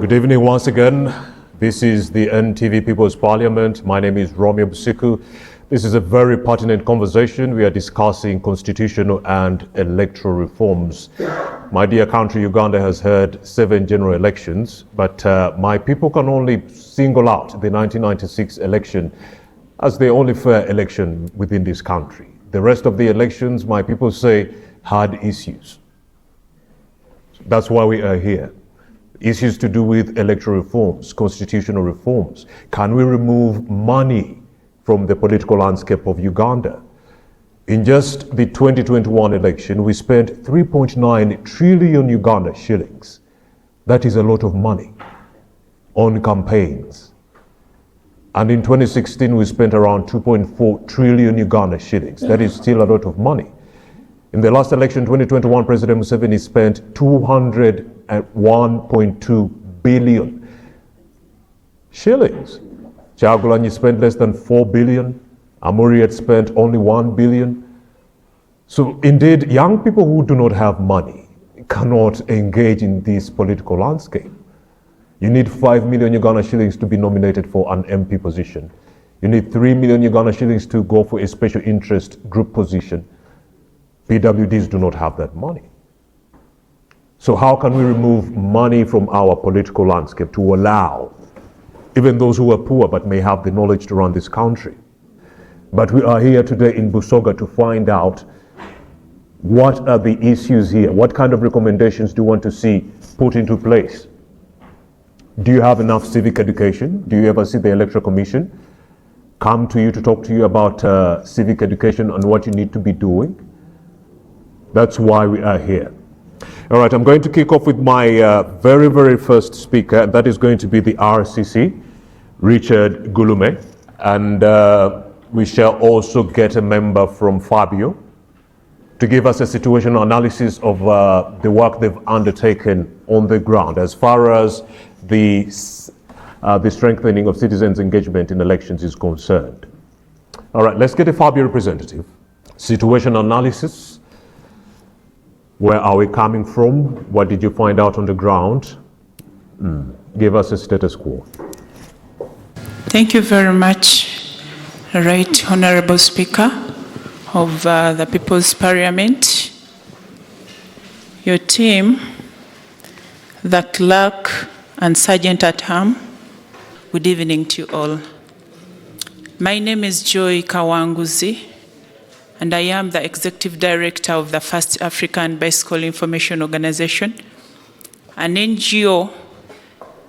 Good evening once again. This is the NTV People's Parliament. My name is Romeo Busiku. This is a very pertinent conversation. We are discussing constitutional and electoral reforms. My dear country, Uganda has had 7 general elections, but my people can only single out the 1996 election as the only fair election within this country. The rest of the elections, my people say, had issues. That's why we are here. Issues to do with electoral reforms, constitutional reforms. Can we remove money from the political landscape of Uganda? In just the 2021 election, we spent 3.9 trillion Uganda shillings. That is a lot of money on campaigns. And in 2016, we spent around 2.4 trillion Uganda shillings. That is still a lot of money. In the last election, 2021, President Museveni spent 201.2 billion shillings. Kyagulanyi spent less than 4 billion. Amuri had spent only 1 billion. So indeed, young people who do not have money cannot engage in this political landscape. You need 5 million Uganda shillings to be nominated for an MP position. You need 3 million Uganda shillings to go for a special interest group position. PWDs do not have that money. So how can we remove money from our political landscape to allow even those who are poor but may have the knowledge to run this country? But we are here today in Busoga to find out what are the issues here. What kind of recommendations do you want to see put into place? Do you have enough civic education? Do you ever see the Electoral Commission come to you to talk to you about civic education and what you need to be doing? That's why we are here. All right, I'm going to kick off with my very first speaker, and that is going to be the RCC, Richard Gulume. And we shall also get a member from Fabio to give us a situational analysis of the work they've undertaken on the ground as far as the strengthening of citizens' engagement in elections is concerned. All right, let's get a Fabio representative. Situational analysis. Where are we coming from? What did you find out on the ground? Give us a status quo. Thank you very much, Right Honorable Speaker of the People's Parliament, your team, the clerk and sergeant at arms. Good evening to you all. My name is Joy Kawanguzi, and I am the Executive Director of the First African Bicycle Information Organization, an NGO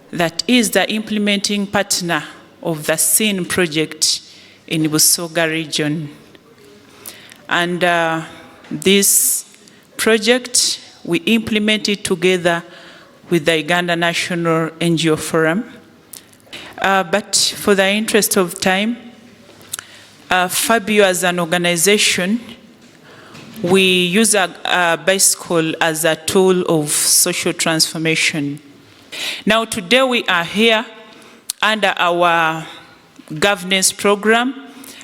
that is the implementing partner of the SIN project in Busoga region. And this project, we implemented together with the Uganda National NGO Forum. But for the interest of time, Fabio as an organization, we use a bicycle as a tool of social transformation. Now today we are here under our governance program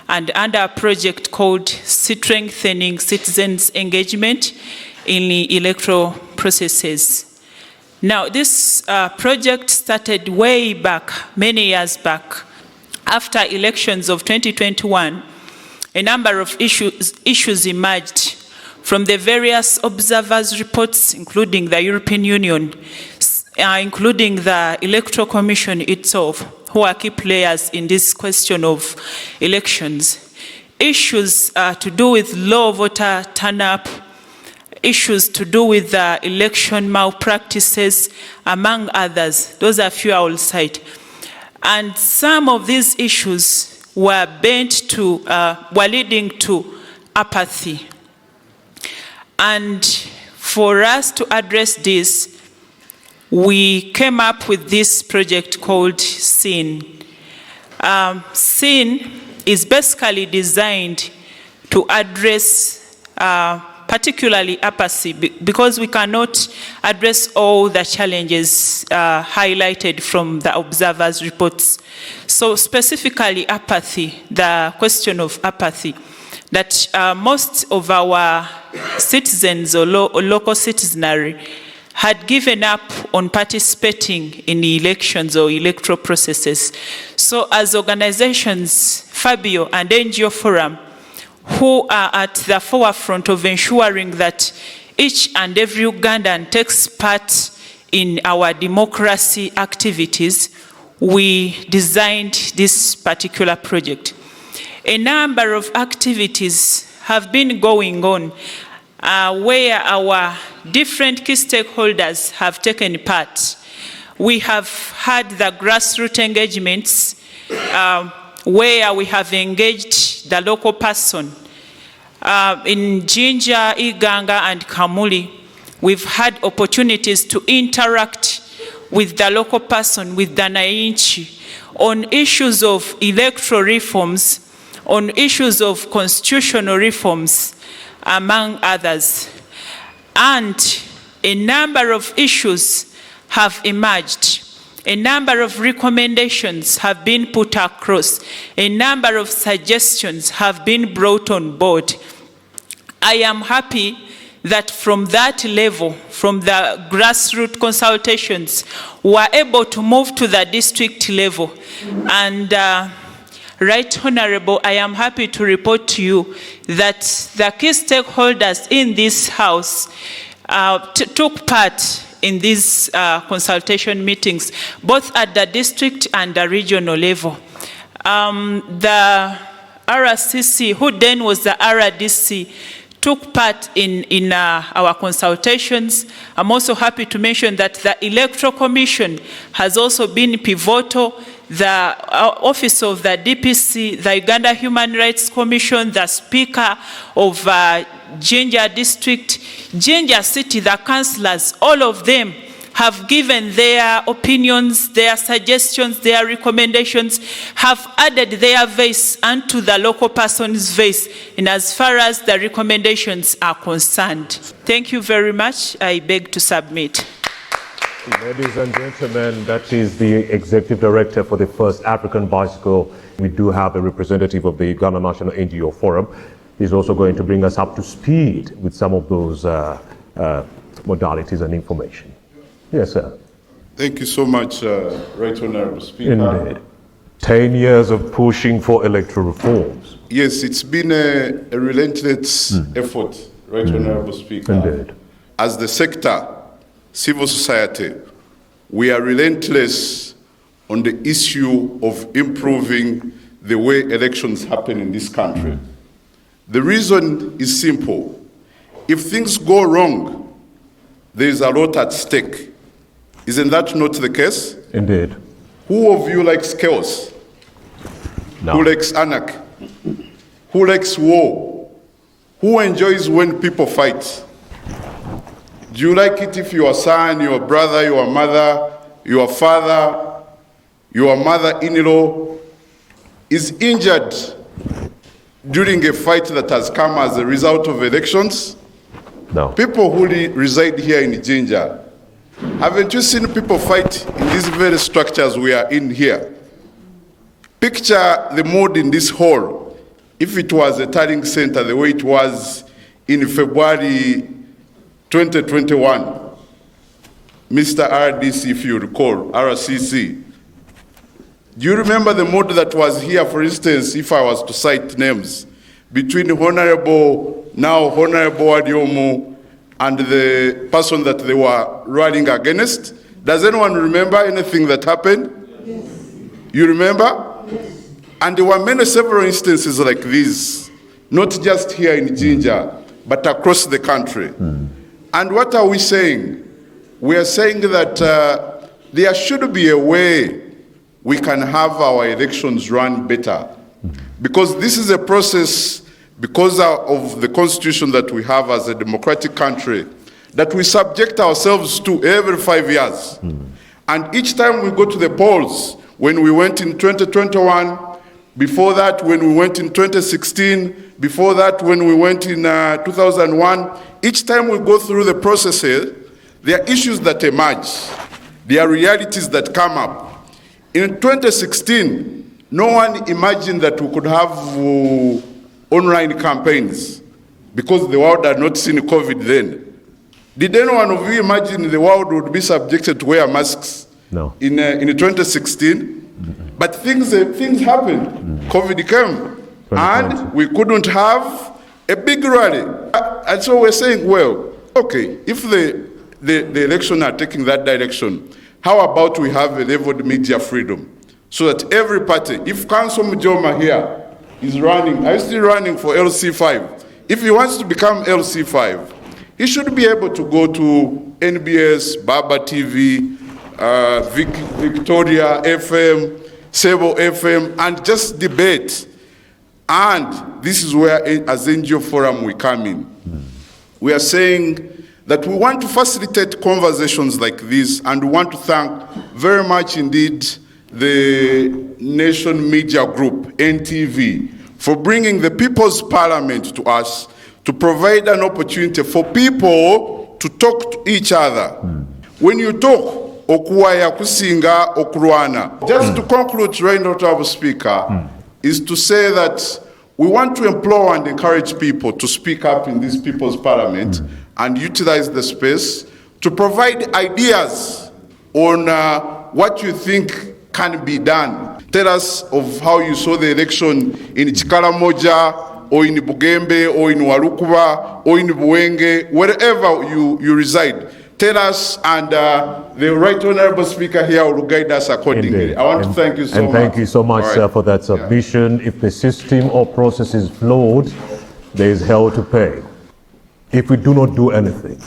and under a project called Strengthening Citizens' Engagement in the Electoral Processes. Now this project started way back, many years back. After elections of 2021, a number of issues emerged from the various observers' reports, including the European Union, including the Electoral Commission itself, who are key players in this question of elections. Issues to do with low voter turnout, issues to do with election malpractices, among others. Those are a few I will cite. And some of these issues were leading to apathy. And for us to address this, we came up with this project called SIN. SIN is basically designed to address particularly apathy, because we cannot address all the challenges highlighted from the observers' reports. So specifically apathy, the question of apathy, that most of our citizens or local citizenry had given up on participating in elections or electoral processes. So as organizations, Fabio and NGO Forum, who are at the forefront of ensuring that each and every Ugandan takes part in our democracy activities, we designed this particular project. A number of activities have been going on where our different key stakeholders have taken part. We have had the grassroots engagements where we have engaged the local person. In Jinja, Iganga, and Kamuli, we've had opportunities to interact with the local person, with the Wananchi, on issues of electoral reforms, on issues of constitutional reforms, among others. And a number of issues have emerged. A number of recommendations have been put across. A number of suggestions have been brought on board. I am happy that from that level, from the grassroots consultations, we're able to move to the district level. And Right Honorable, I am happy to report to you that the key stakeholders in this House took part in these consultation meetings, both at the district and the regional level. The RCC, who then was the RDC, took part in our consultations. I'm also happy to mention that the Electoral Commission has also been pivotal. The Office of the DPC, the Uganda Human Rights Commission, the Speaker of Jinja District, Jinja City, the councillors, all of them have given their opinions, their suggestions, their recommendations, have added their voice unto the local person's voice in as far as the recommendations are concerned. Thank you very much. I beg to submit. Ladies and gentlemen, that is the Executive Director for the First African Bicycle. We do have a representative of the Uganda National NGO Forum. He's also going to bring us up to speed with some of those modalities and information. Yes, sir. Thank you so much, Right Honorable Speaker. Indeed. 10 years of pushing for electoral reforms. Yes, it's been a relentless effort, Right Honorable Speaker. Indeed. As the sector, civil society, we are relentless on the issue of improving the way elections happen in this country. The reason is simple. If things go wrong, there is a lot at stake. Isn't that not the case? Indeed. Who of you likes chaos? No. Who likes anarchy? Who likes war? Who enjoys when people fight? Do you like it if your son, your brother, your mother, your father, your mother-in-law is injured during a fight that has come as a result of elections? No. People who reside here in Jinja, haven't you seen people fight in these very structures we are in here? Picture the mood in this hall if it was a tallying center the way it was in February 2021. Mr. RDC, if you recall, RCC. Do you remember the mood that was here, for instance, if I was to cite names, between Honorable Adiomu and the person that they were running against? Does anyone remember anything that happened? Yes. You remember? Yes. And there were several instances like this, not just here in Jinja, but across the country. And what are we saying? We are saying that there should be a way we can have our elections run better. Because this is a process, because of the constitution that we have as a democratic country, that we subject ourselves to every 5 years. And each time we go to the polls, when we went in 2021, before that when we went in 2016, before that when we went in 2001, each time we go through the processes, there are issues that emerge. There are realities that come up. In 2016, no one imagined that we could have online campaigns because the world had not seen COVID then. Did any one of you imagine the world would be subjected to wear masks? No. In 2016? But things happened. COVID came. 2020. And we couldn't have a big rally. And so we're saying, well, okay, if the election are taking that direction, how about we have a leveled media freedom? So that every party, if Council Mjoma here is running, are you still running for LC5? If he wants to become LC5, he should be able to go to NBS, Baba TV, Victoria FM, Sebo FM, and just debate. And this is where, as NGO Forum, we come in. We are saying that we want to facilitate conversations like this, and we want to thank very much indeed the Nation Media Group, NTV, for bringing the People's Parliament to us to provide an opportunity for people to talk to each other. When you talk, okuwaya kusinga okurwana. Just to conclude, right, Honorable Speaker, is to say that we want to implore and encourage people to speak up in this People's Parliament and utilize the space to provide ideas on what you think can be done. Tell us of how you saw the election in Chikalamoja, or in Bugembe, or in Walukuba, or in Buenge, wherever you reside. Tell us, and the Right Honorable Speaker here will guide us accordingly. Indeed. I want to thank you so much. And thank you so much, All sir, right. for that submission. If the system or process is flawed, there is hell to pay. If we do not do anything,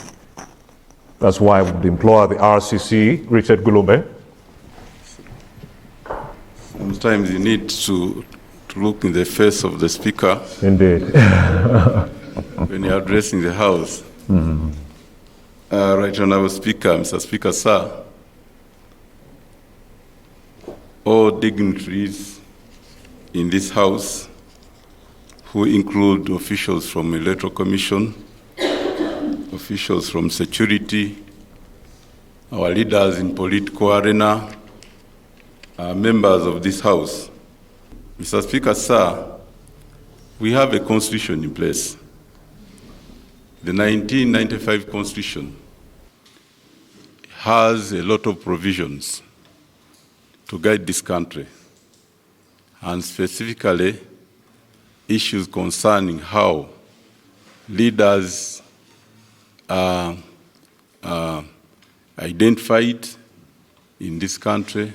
that's why I would implore the RCC, Richard Gulumbe. Sometimes you need to look in the face of the speaker Indeed. when you're addressing the House. Right Honorable Speaker, Mr. Speaker, sir, all dignitaries in this House, who include officials from Electoral Commission, officials from security, our leaders in political arena, members of this House. Mr. Speaker, sir, we have a constitution in place. The 1995 Constitution has a lot of provisions to guide this country, and specifically issues concerning how leaders are identified in this country.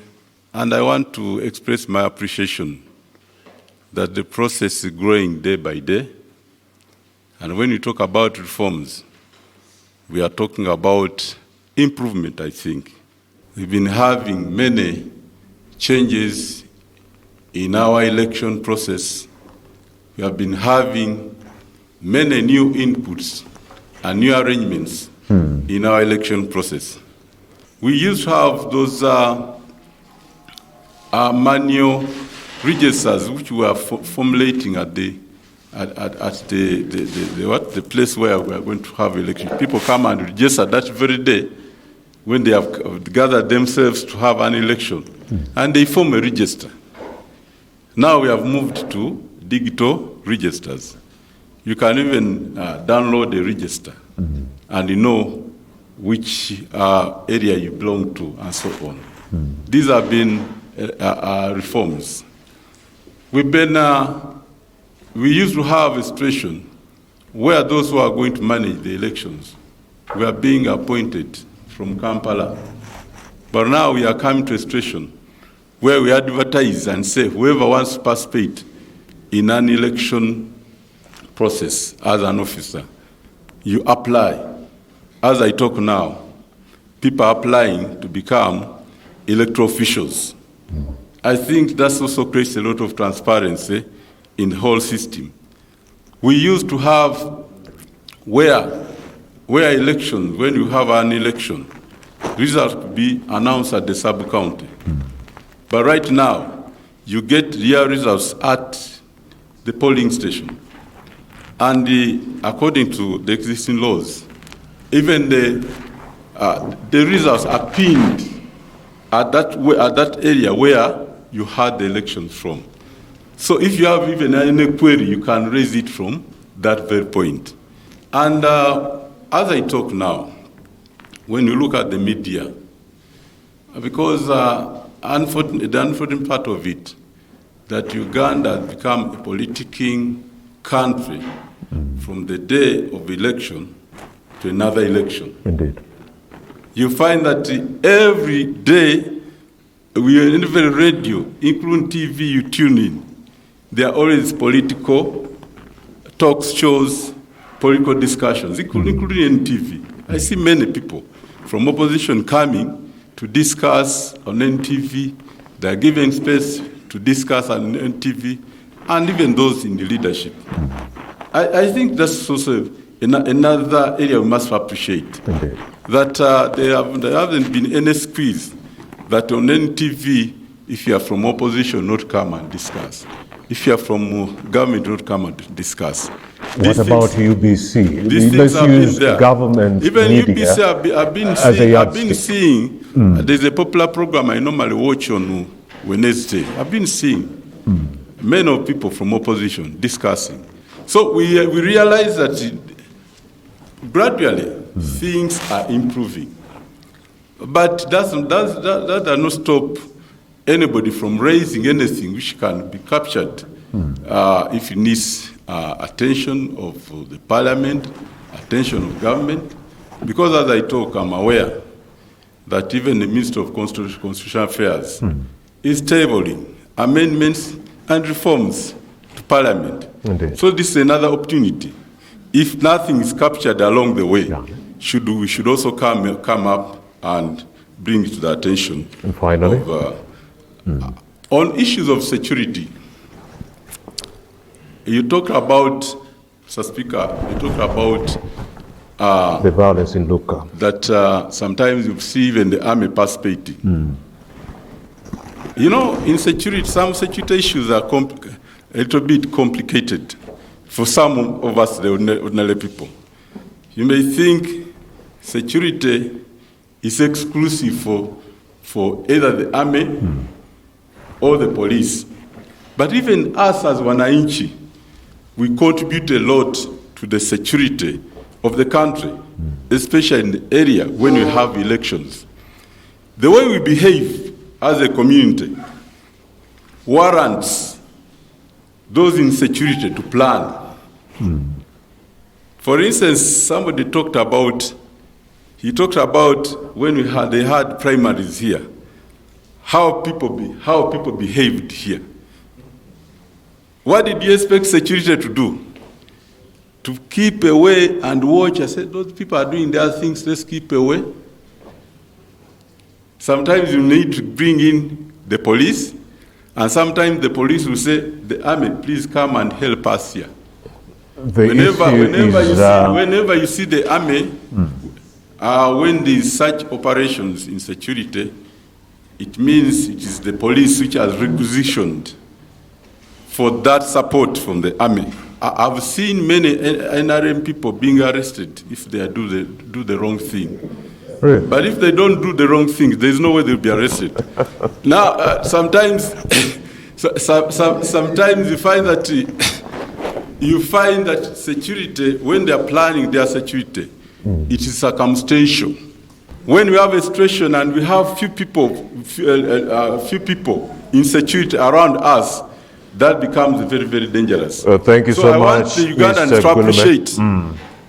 And I want to express my appreciation that the process is growing day by day. And when you talk about reforms, we are talking about improvement, I think. We've been having many changes in our election process. We have been having many new inputs and new arrangements in our election process. We used to have those manual registers which we are formulating at the place where we are going to have election. People come and register that very day when they have gathered themselves to have an election, and they form a register. Now we have moved to digital registers. You can even download a register and you know which area you belong to and so on. These have been reforms. We used to have a situation where those who are going to manage the elections were being appointed from Kampala. But now we are coming to a situation where we advertise and say whoever wants to participate in an election process as an officer, you apply. As I talk now, people are applying to become electoral officials. I think that also creates a lot of transparency in the whole system. We used to have where elections, when you have an election, results could be announced at the sub-county. But right now, you get real results at the polling station. And according to the existing laws, even the results are pinned at that area where you had the elections from. So if you have even any query, you can raise it from that very point. And as I talk now, when you look at the media, because the unfortunate part of it, that Uganda has become a politicking country from the day of election to another election. Indeed. You find that every day, we are in the radio, including TV, you tune in. There are always political talk shows, political discussions, including NTV. I see many people from opposition coming to discuss on NTV. They are given space to discuss on NTV, and even those in the leadership. I think that's also another area we must appreciate. Indeed. That there haven't been any squeeze that on NTV, if you are from opposition, not come and discuss. If you are from government, not come and discuss. What about UBC? These Let's things have been use there. government Even media UBC, I've been seeing, there's a popular program I normally watch on Wednesday. I've been seeing many of people from opposition discussing. So we realize that gradually things are improving. But that does not stop anybody from raising anything which can be captured if it needs attention of the parliament, attention of government. Because as I talk, I'm aware that even the Minister of Constitutional Affairs is tabling amendments and reforms to parliament. Indeed. So this is another opportunity. If nothing is captured along the way, we should also come up and bring it to the attention. And finally, on issues of security, you talk about, Mr. Speaker, you talk about the violence in Luka. that sometimes you see even the army participating. You know, in security, some security issues are a little bit complicated for some of us, the ordinary people. You may think security is exclusive for either the army or the police. But even us as Wananchi, we contribute a lot to the security of the country, especially in the area when we have elections. The way we behave as a community warrants those in security to plan. For instance, somebody talked about when they had primaries here, how people behaved here. What did you expect security to do? To keep away and watch? I said, those people are doing their things, let's keep away. Sometimes you need to bring in the police, and sometimes the police will say, the army, please come and help us here. Whenever you see the army, when there's such operations in security, it means it is the police which has requisitioned for that support from the army. I've seen many NRM people being arrested if they do the wrong thing. Really? But if they don't do the wrong thing, there's no way they'll be arrested. Now, sometimes you find that security, when they are planning their security, it is circumstantial. When we have a situation and we have few people in security around us, that becomes very, very dangerous. Thank you so I much, want the Ugandans Mr. to appreciate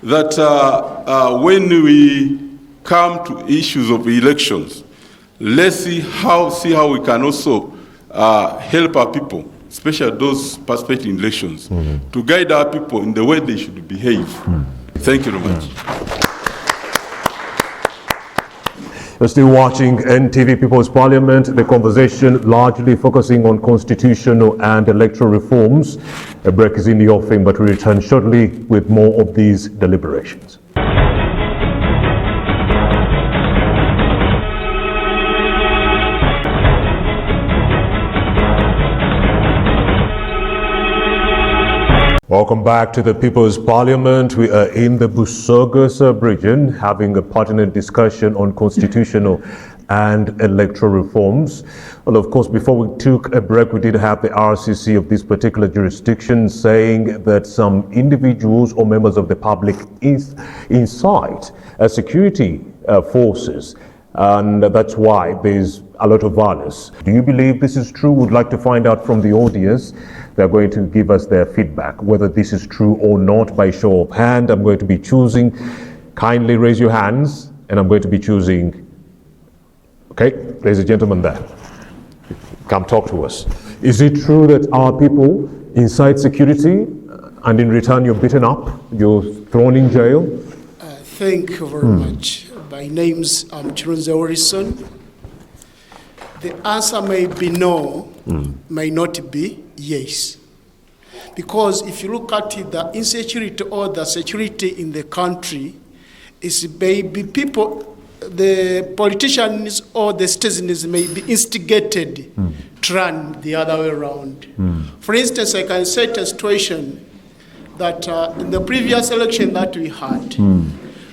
that when we come to issues of elections, let's see how we can also help our people, especially those participating in elections, to guide our people in the way they should behave. Thank you very much. You're still watching NTV People's Parliament, the conversation largely focusing on constitutional and electoral reforms. A break is in the offing, but we return shortly with more of these deliberations. Welcome back to the People's Parliament. We are in the Busoga sub-region having a pertinent discussion on constitutional and electoral reforms. Well, of course, before we took a break, we did have the RCC of this particular jurisdiction saying that some individuals or members of the public incite a security forces. And that's why there's a lot of violence. Do you believe this is true? Would like to find out from the audience. They're going to give us their feedback, whether this is true or not by show of hand. I'm going to be choosing. Kindly raise your hands, and I'm going to be choosing. Okay, there's a gentleman there. Come talk to us. Is it true that our people inside security, and in return you're beaten up, you're thrown in jail? Thank you very much. My name's Chirunze Orison. The answer may be no, may not be yes. Because if you look at it, the insecurity or the security in the country is maybe people, the politicians or the citizens may be instigated to run the other way around. For instance, I can set a situation that in the previous election that we had,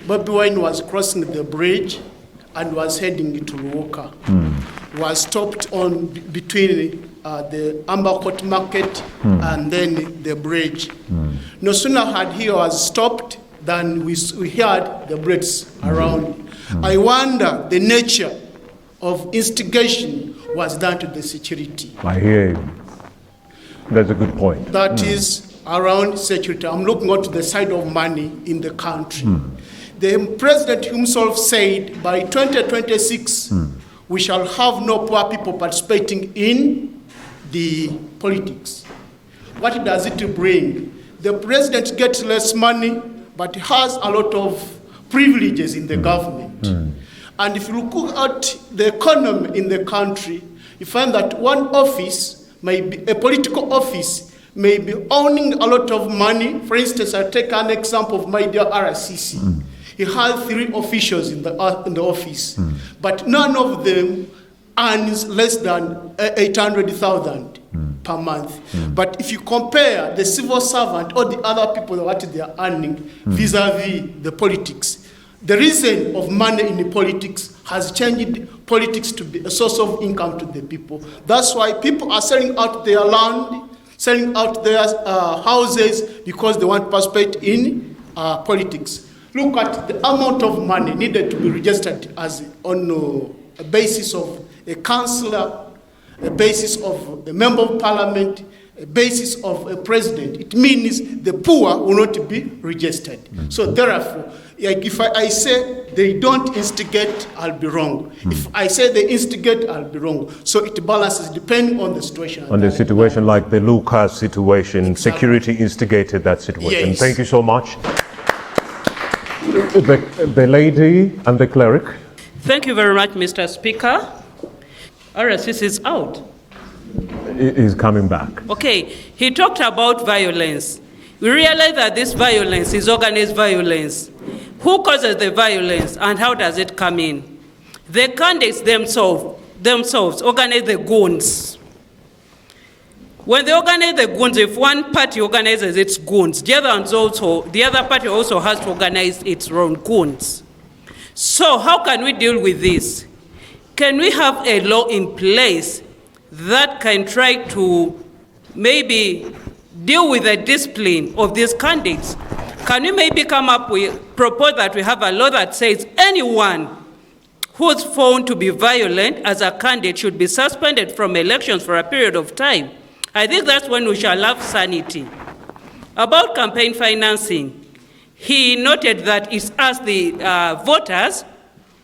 Bobi Wine was crossing the bridge and was heading to Luoka. Was stopped on between the Amber Court Market and then the bridge. No sooner had he was stopped than we heard the brakes around. I wonder the nature of instigation was done to the security. I hear you. That's a good point. That is around security. I'm looking at the side of money in the country. The president himself said by 2026, we shall have no poor people participating in the politics. What does it bring? The president gets less money, but has a lot of privileges in the government. And if you look at the economy in the country, you find that one office, may be a political office, may be owning a lot of money. For instance, I take an example of my dear RCC. He had 3 officials in the office, but none of them earns less than 800,000 per month. But if you compare the civil servant or the other people, what they are earning vis-a-vis the politics, the reason of money in the politics has changed politics to be a source of income to the people. That's why people are selling out their land, selling out their houses because they want to participate in politics. Look at the amount of money needed to be registered as on a basis of a councillor, a basis of a member of parliament, a basis of a president. It means the poor will not be registered. So therefore, like if I say they don't instigate, I'll be wrong. If I say they instigate, I'll be wrong. So it balances depending on the situation. On the situation like the Lucas situation, security instigated that situation. Yes. Thank you so much. The lady and the cleric. Thank you very much, Mr. Speaker. RSS is out. Is coming back. Okay, he talked about violence. We realize that this violence is organized violence. Who causes the violence and how does it come in? The candidates themselves organize the goons. When they organize the goons, if one party organizes its goons, the other party also has to organize its own goons. So how can we deal with this? Can we have a law in place that can try to maybe deal with the discipline of these candidates? Can we maybe propose that we have a law that says anyone who's found to be violent as a candidate should be suspended from elections for a period of time? I think that's when we shall have sanity. About campaign financing, he noted that it's us, the voters,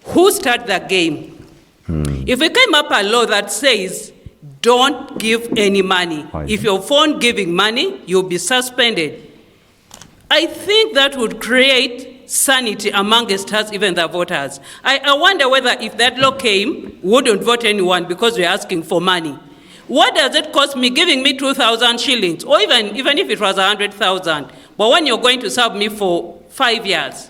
who start the game. If we came up a law that says, don't give any money. If you're found giving money, you'll be suspended. I think that would create sanity amongst us, even the voters. I wonder whether if that law came, we wouldn't vote anyone because we're asking for money. What does it cost me giving me 2,000 shillings, or even if it was 100,000? But when you're going to serve me for 5 years,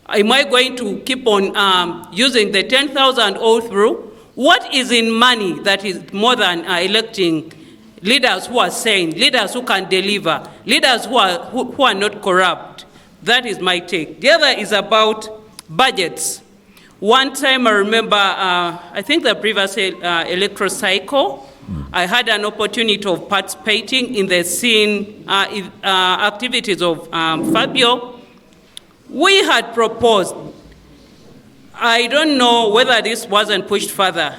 am I going to keep on using the 10,000 all through? What is in money that is more than electing leaders who are sane, leaders who can deliver, leaders who are not corrupt? That is my take. The other is about budgets. One time I remember, I think the previous electoral cycle, I had an opportunity of participating in the scene activities of Fabio. We had proposed I don't know whether this wasn't pushed further.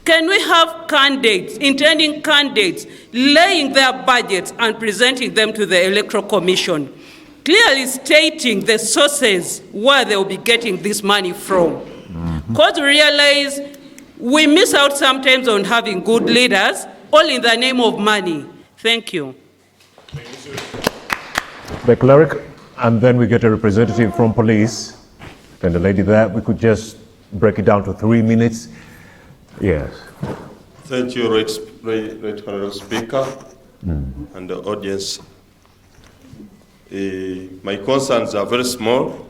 Can we have candidates, intending candidates, laying their budgets and presenting them to the Electoral Commission, clearly stating the sources where they will be getting this money from? Because we realize we miss out sometimes on having good leaders, all in the name of money. Thank you. The cleric, and then we get a representative from police. And the lady there, we could just break it down to 3 minutes. Yes. Thank you, Right Honorable Speaker, and the audience. My concerns are very small,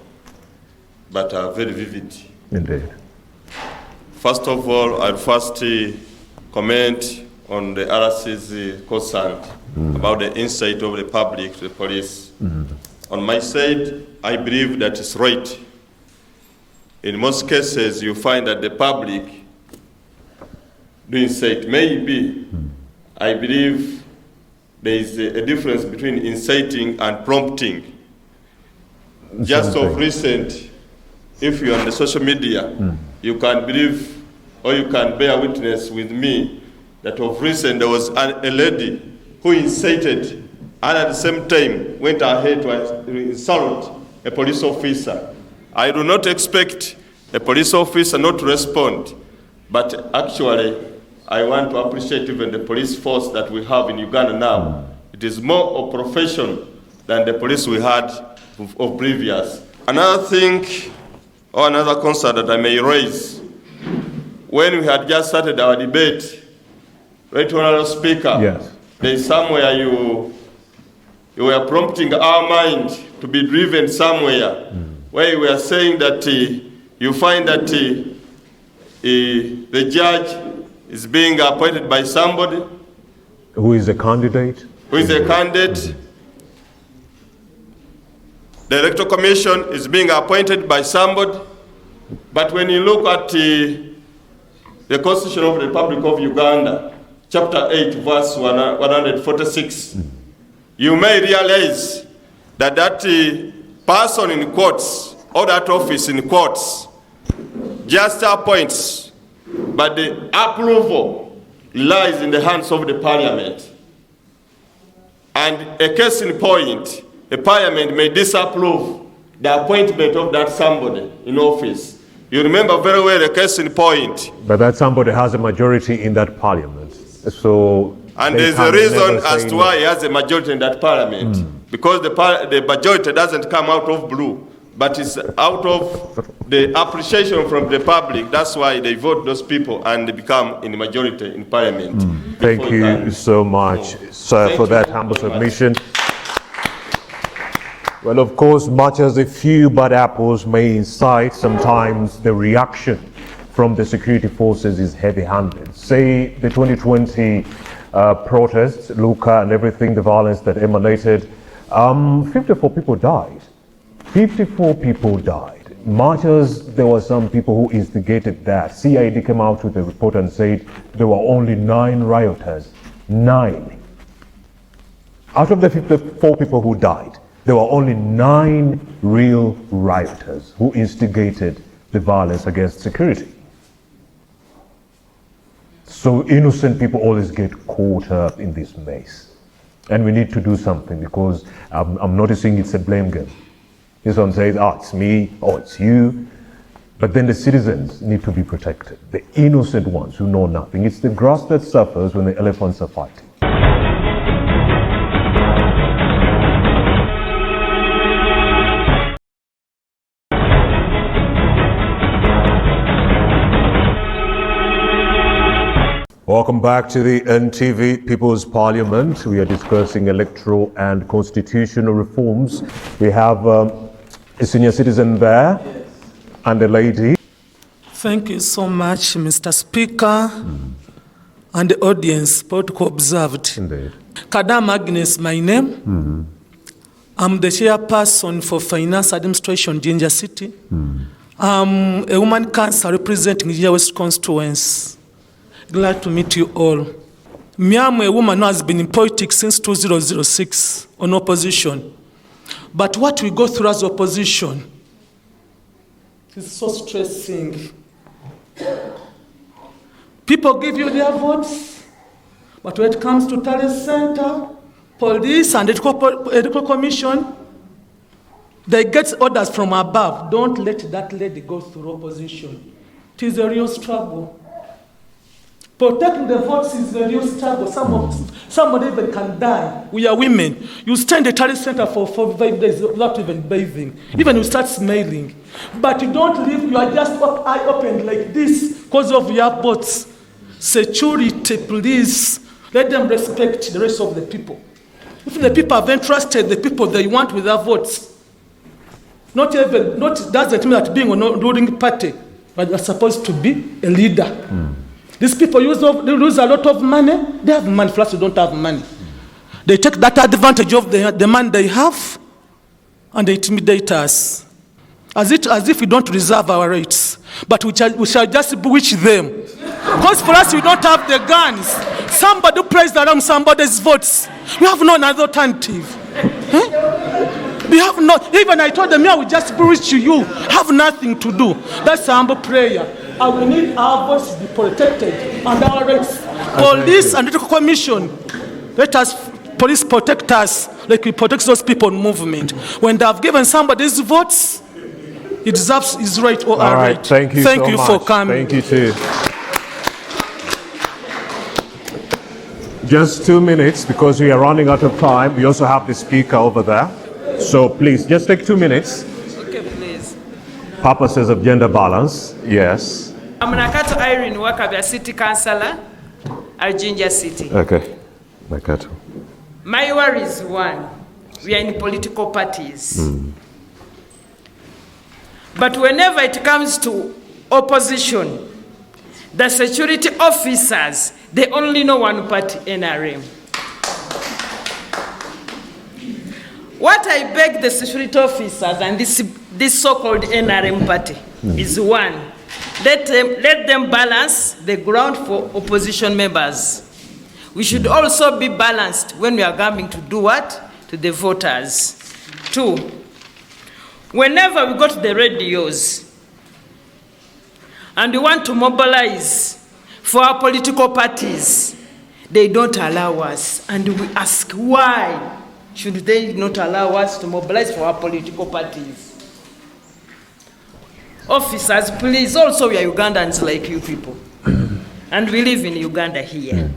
but are very vivid. Indeed. First of all, I'll first comment on the RC's concern about the insight of the public to the police. On my side, I believe that is right. In most cases, you find that the public do incite. Maybe, I believe there is a difference between inciting and prompting. Just of recent, if you're on the social media, you can believe or you can bear witness with me that of recent there was a lady who incited and at the same time went ahead to insult a police officer. I do not expect a police officer not to respond, but actually I want to appreciate even the police force that we have in Uganda now. It is more of profession than the police we had of previous. Another thing, or another concern that I may raise, when we had just started our debate, Right Honorable Speaker, Yes. there is somewhere you were prompting our mind to be driven somewhere, where you were saying that you find that the judge is being appointed by somebody Who is a candidate? who is a candidate. The Electoral Commission is being appointed by somebody. But when you look at the Constitution of the Republic of Uganda, chapter 8, verse 146, you may realize that that person in quotes, or that office in quotes, just appoints, but the approval lies in the hands of the Parliament. And a case in point, the Parliament may disapprove the appointment of that somebody in office. You remember very well the case in point. But that somebody has a majority in that parliament. So. And they there's a can reason never as say to no. why he has a majority in that Parliament. Because the majority doesn't come out of blue, but it's out of the appreciation from the public. That's why they vote those people and they become in the majority in Parliament. Thank Before you time. so much, sir, Thank for you that very humble much. submission. Well, of course, much as a few bad apples may incite, sometimes the reaction from the security forces is heavy-handed. Say the 2020 protests, Luka and everything, the violence that emanated, 54 people died. 54 people died. Much as there were some people who instigated that, CID came out with a report and said there were only 9 rioters. 9. Out of the 54 people who died, there were only 9 real rioters who instigated the violence against security. So innocent people always get caught up in this mess. And we need to do something because I'm noticing it's a blame game. This one says, it's me, it's you. But then the citizens need to be protected. The innocent ones who know nothing. It's the grass that suffers when the elephants are fighting. Welcome back to the NTV People's Parliament. We are discussing electoral and constitutional reforms. We have a senior citizen there and a lady. Thank you so much, Mr. Speaker, and the audience, protocol observed. Indeed. Kadam Agnes, my name. I'm the chairperson for Finance Administration, Jinja City. I'm a woman council representing Jinja West constituency. Glad to meet you all. I'm a woman who has been in politics since 2006 on opposition. But what we go through as opposition, It's so stressing. People give you their votes, but when it comes to talent center, police and electoral commission, they get orders from above. Don't let that lady go through opposition. It is a real struggle. Protecting the votes is a real struggle. Somebody even can die. We are women. You stay in the talent center for 5 days without even bathing. Even you start smelling. But you don't leave, you are just eye open like this because of your votes. Security, please, let them respect the rest of the people. If the people have entrusted the people they want with their votes, not doesn't mean that being a ruling party, but you're supposed to be a leader. These people they lose a lot of money. They have money, plus you don't have money. They take that advantage of the money they have, and they intimidate us. As if we don't reserve our rights, but we shall just bewitch them. Because for us, we don't have the guns. Somebody plays around somebody's votes. We have no other alternative. We have no, even I told them, yeah, we just bewitch you. Have nothing to do. That's a humble prayer. And we need our voice to be protected and our rights. Police and electoral commission, let us, police protect us like we protect those people in movement. When they have given somebody's votes, it deserves his right or our right. Thank you so much. For coming. Thank you too. Just 2 minutes because we are running out of time. We also have the speaker over there. So please, just take 2 minutes. Okay, please. Purposes of gender balance, yes. I'm Nakato Irene Wakabia, City Councillor at Jinja City. Okay, Nakato. My worry is one, we are in political parties. But whenever it comes to opposition, the security officers, they only know one party, NRM. What I beg the security officers and this so-called NRM party is one, let them balance the ground for opposition members. We should also be balanced when we are coming to do what? To the voters. Two, whenever we go to the radios and we want to mobilize for our political parties, they don't allow us. And we ask why should they not allow us to mobilize for our political parties? Officers, please, also we are Ugandans like you people. And we live in Uganda here.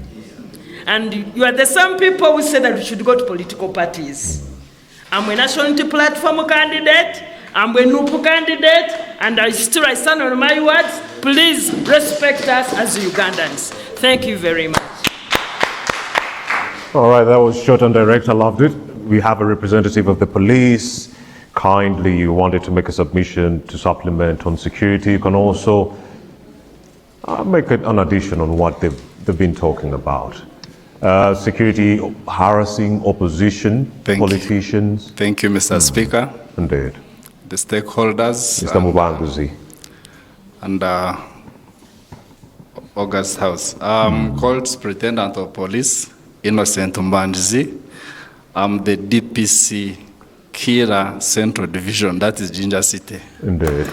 And you are the same people who say that we should go to political parties. I'm a national unity platform candidate, I'm a NUPU candidate, and I stand on my words. Please respect us as Ugandans. Thank you very much. All right, that was short and direct. I loved it. We have a representative of the police. Kindly, you wanted to make a submission to supplement on security. You can also make an addition on what they've been talking about. Security, harassing opposition, politicians. Thank you, Mr. Speaker. Indeed. The stakeholders. Mr. Mubanguzi. And August House. I'm called Superintendent of Police, Innocent Mbanjizi. I'm the DPC Kira Central Division, that is Jinja City. Indeed.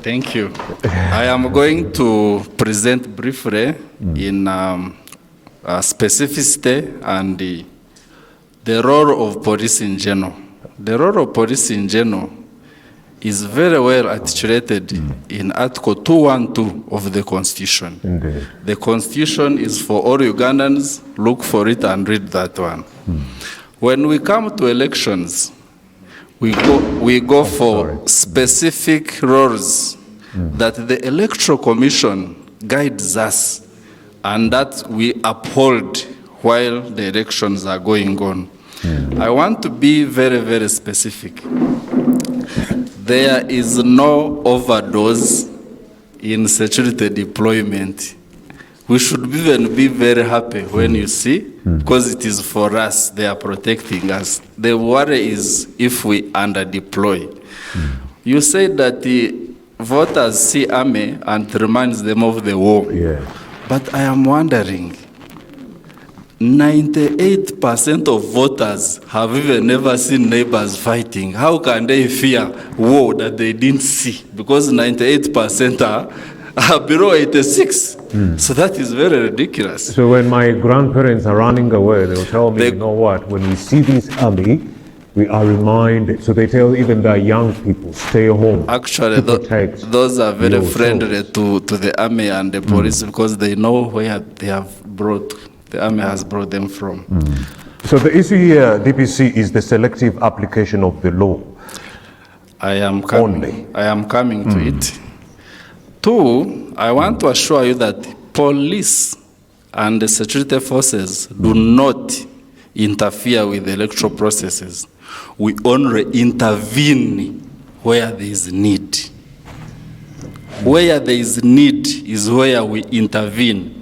Thank you. I am going to present briefly in specificity and the role of police in general. The role of police in general is very well articulated in Article 212 of the Constitution. Indeed. The Constitution is for all Ugandans. Look for it and read that one. When we come to elections, we go for specific roles that the Electoral Commission guides us and that we uphold while the elections are going on. I want to be very, very specific. There is no overdose in security deployment. We should even be very happy when you see, because it is for us, they are protecting us. The worry is if we under-deploy. You say that the voters see army and it reminds them of the war. Yeah. But I am wondering, 98% of voters have even never seen neighbors fighting. How can they fear war that they didn't see? Because 98% are below 86. So that is very ridiculous. So when my grandparents are running away, they'll tell me, They- you know what, when we see this army, we are reminded. So they tell even the young people, stay home. Actually, to protect those are very yourselves. friendly to the army and the police because they know where they have the army has brought them from. So the issue here, DPC, is the selective application of the law. I am Only. coming to it. Two, I want to assure you that police and the security forces do not interfere with the electoral processes. We only intervene where there is need. Where there is need is where we intervene.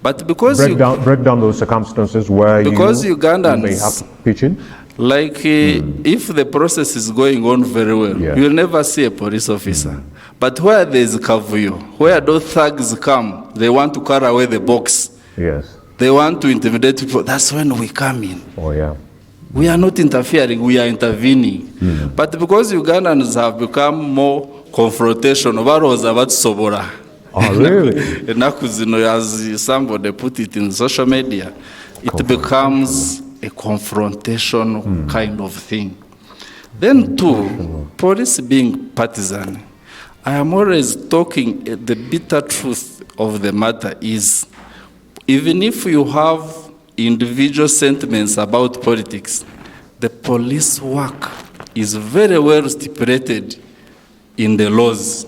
But because Break down those circumstances where Because you Ugandans- may have to pitch in. Like, if the process is going on very well, Yeah. you'll never see a police officer. But where there is kavuyo, where those thugs come, they want to carry away the box, Yes. they want to intimidate people, that's when we come in. Oh, yeah. We are not interfering, we are intervening. But because Ugandans have become more confrontational, sobora. Oh, really? As somebody put it in social media, it becomes a confrontation kind of thing. Then two, police being partisan. I am always talking, the bitter truth of the matter is, even if you have individual sentiments about politics, the police work is very well stipulated in the laws.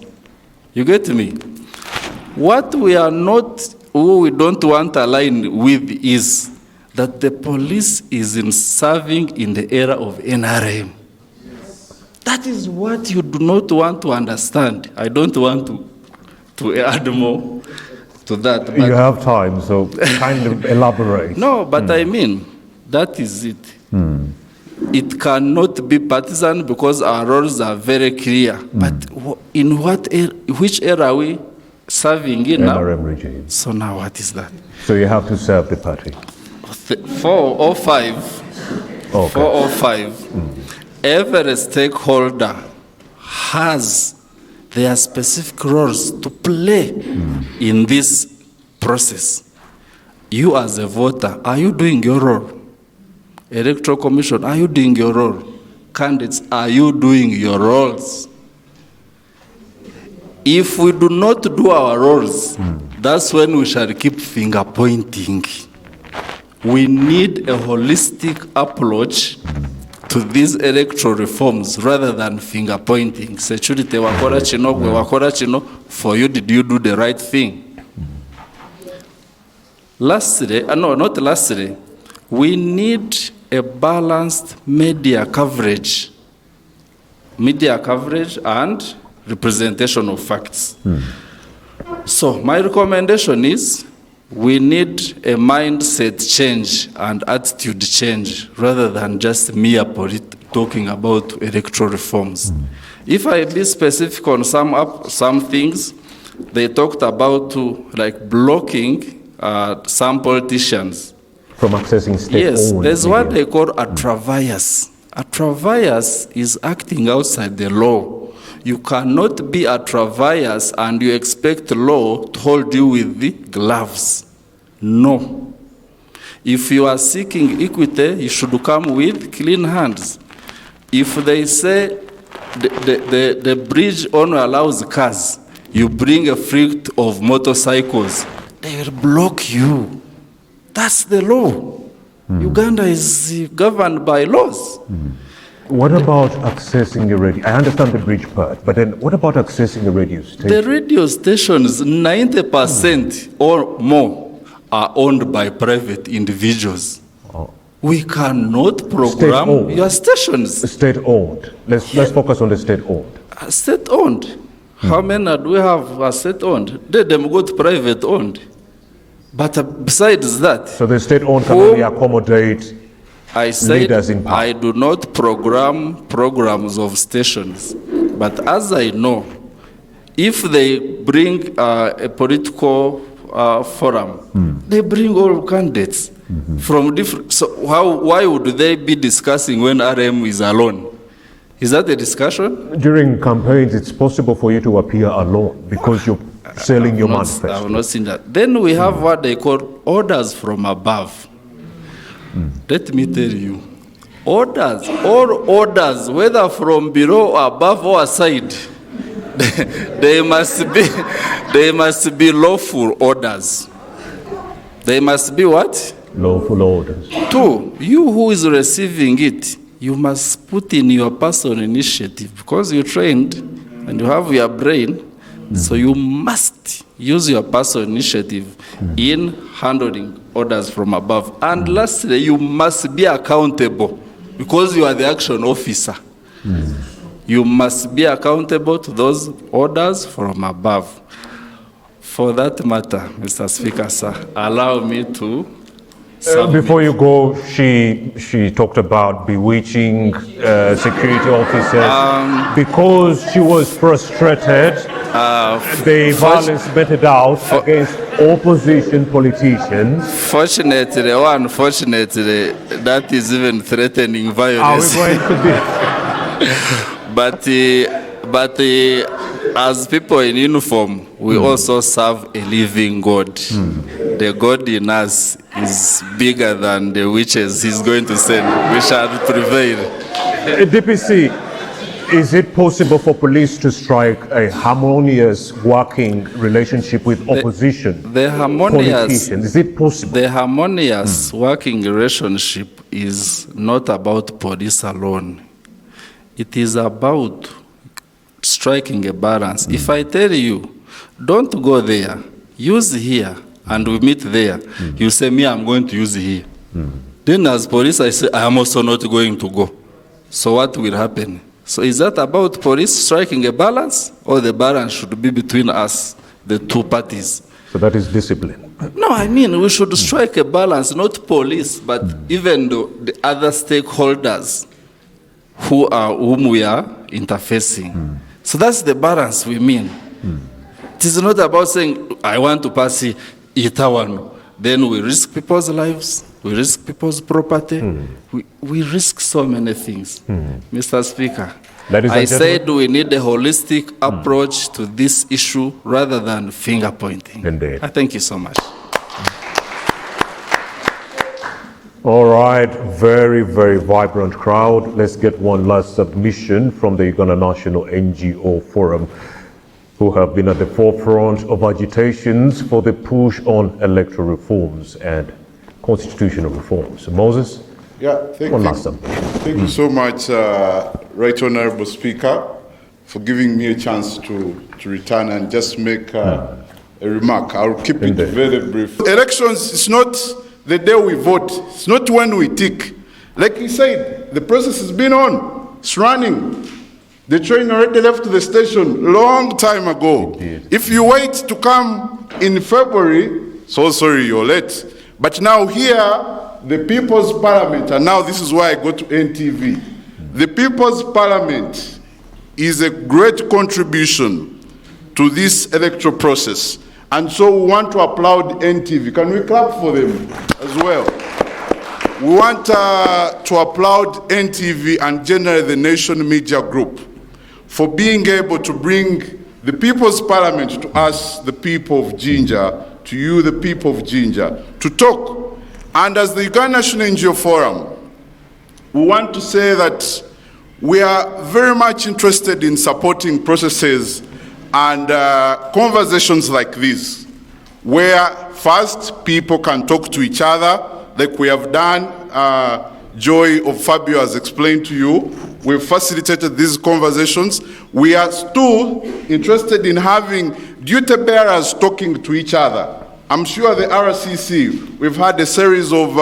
You get me? What we are not, who we don't want to align with is that the police is in serving in the era of NRM. That is what you do not want to understand. I don't want to add more to that. But You have time, so kind of elaborate. no, but I mean, that is it. It cannot be partisan because our roles are very clear. But in which era are we serving in now? NRM regime. So now what is that? So you have to serve the party. 405. Okay. 405. Every stakeholder has their specific roles to play in this process. You as a voter, are you doing your role? Electoral Commission, are you doing your role? Candidates, are you doing your roles? If we do not do our roles, that's when we shall keep finger pointing. We need a holistic approach to these electoral reforms rather than finger pointing. Security wakora chino, gwe wakora chino, for you did you do the right thing? Lastly, not lastly, we need a balanced media coverage and representation of facts. So my recommendation is we need a mindset change and attitude change rather than just mere talking about electoral reforms. If I be specific on some things, they talked about like blocking some politicians. From accessing state Yes, owned there's what media. they call a travaillas. A travaillas is acting outside the law. You cannot be a travaillas and you expect the law to hold you with the gloves. No. If you are seeking equity, you should come with clean hands. If they say the bridge only allows cars, you bring a fleet of motorcycles, they will block you. That's the law. Uganda is governed by laws. What about accessing a radio? I understand the bridge part, but then what about accessing a radio station? The radio stations, 90% or more, are owned by private individuals. We cannot program State-owned. your stations. State owned. Let's focus on the state owned. State owned. How many do we have state owned? They them go to private owned. But besides that, So the state owned can Who- only accommodate. I said Leaders in power. I do not program programs of stations. But as I know, if they bring a political forum, they bring all candidates. from different. So why would they be discussing when RM is alone? Is that a discussion? During campaigns, it's possible for you to appear alone because you're selling your manifesto. I have not seen that. Then we have what they call orders from above. Let me tell you, orders, all orders, whether from below, above, or aside, they must be lawful orders. They must be what? Lawful orders. Two, you who is receiving it, you must put in your personal initiative because you're trained and you have your brain, so you must use your personal initiative in handling orders from above. And lastly, you must be accountable because you are the action officer. You must be accountable to those orders from above. For that matter, Mr. Speaker, sir, allow me to Before you go, she talked about bewitching security officers because she was frustrated. The violence meted out against opposition politicians. Fortunately or unfortunately, that is even threatening violence. Are we going to be? But as people in uniform, we also serve a living God. The God in us is bigger than the witches he's going to send. We shall prevail. DPC, is it possible for police to strike a harmonious working relationship with opposition politicians? Is it possible? The harmonious working relationship is not about police alone. It is about striking a balance. If I tell you, don't go there, use here, and we meet there, you say, me, I'm going to use here. Then as police, I say, I am also not going to go. So what will happen? So is that about police striking a balance, or the balance should be between us, the two parties? So that is discipline. No, I mean, we should strike a balance, not police, but even the other stakeholders whom we are interfacing. So that's the balance we mean. It is not about saying, I want to pass Itawano. Then we risk people's lives, we risk people's property, we risk so many things. Mr. Speaker, I said we need a holistic approach to this issue rather than finger pointing. Indeed. I thank you so much. All right, very, very vibrant crowd. Let's get one last submission from the Uganda National NGO Forum, who have been at the forefront of agitations for the push on electoral reforms and constitutional reforms. Moses? Yeah, thank you so much, Right Honorable Speaker, for giving me a chance to return and just make a remark. I'll keep it very brief. Elections is not the day we vote. It's not when we tick. Like you said, the process has been on. It's running. The train already left the station long time ago. If you wait to come in February, so sorry you're late. But now here, the People's Parliament, and now this is why I go to NTV. The People's Parliament is a great contribution to this electoral process. And so we want to applaud NTV. Can we clap for them as well? We want to applaud NTV and generally the Nation Media Group for being able to bring the People's Parliament to us, the people of Jinja, to you, the people of Jinja, to talk. And as the Uganda National NGO Forum, we want to say that we are very much interested in supporting processes and conversations like this, where first people can talk to each other, like we have done. Joy of Fabio has explained to you. We've facilitated these conversations. We are still interested in having duty bearers talking to each other. I'm sure the RCC, we've had a series of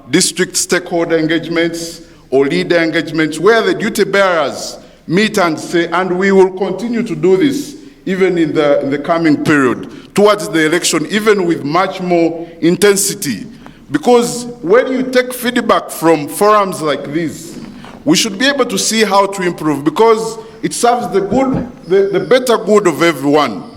district stakeholder engagements or leader engagements where the duty bearers meet and say, and we will continue to do this even in the coming period, towards the election, even with much more intensity. Because when you take feedback from forums like this, we should be able to see how to improve, because it serves the good, the better good of everyone.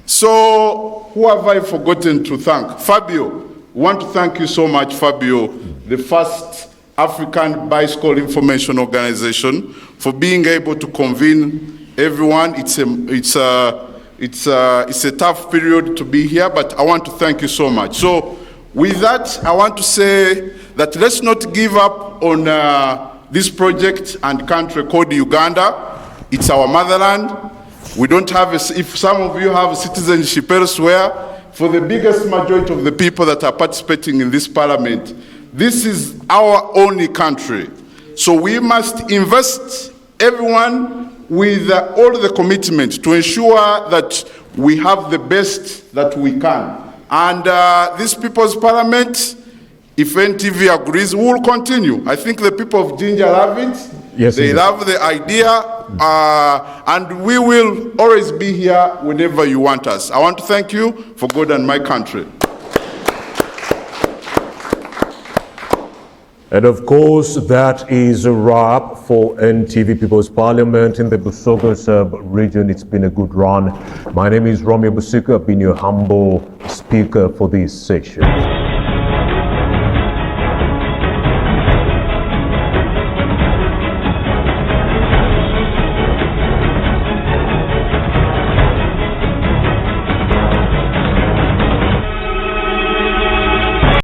So who have I forgotten to thank? Fabio, We want to thank you so much, Fabio, the first African Bicycle Information Organization, for being able to convene everyone. It's a tough period to be here, but I want to thank you so much. So with that, I want to say that let's not give up on this project and country called Uganda. It's our motherland. We don't have, if some of you have citizenship elsewhere, for the biggest majority of the people that are participating in this parliament, this is our only country. So we must invest everyone with all the commitment to ensure that we have the best that we can. And this People's Parliament, if NTV agrees, we will continue. I think the people of Jinja love it. Yes, they love the idea, and we will always be here whenever you want us. I want to thank you for God and my country. And of course, that is a wrap for NTV People's Parliament in the Busoga sub-region. It's been a good run. My name is Romeo Busika. I've been your humble speaker for this session.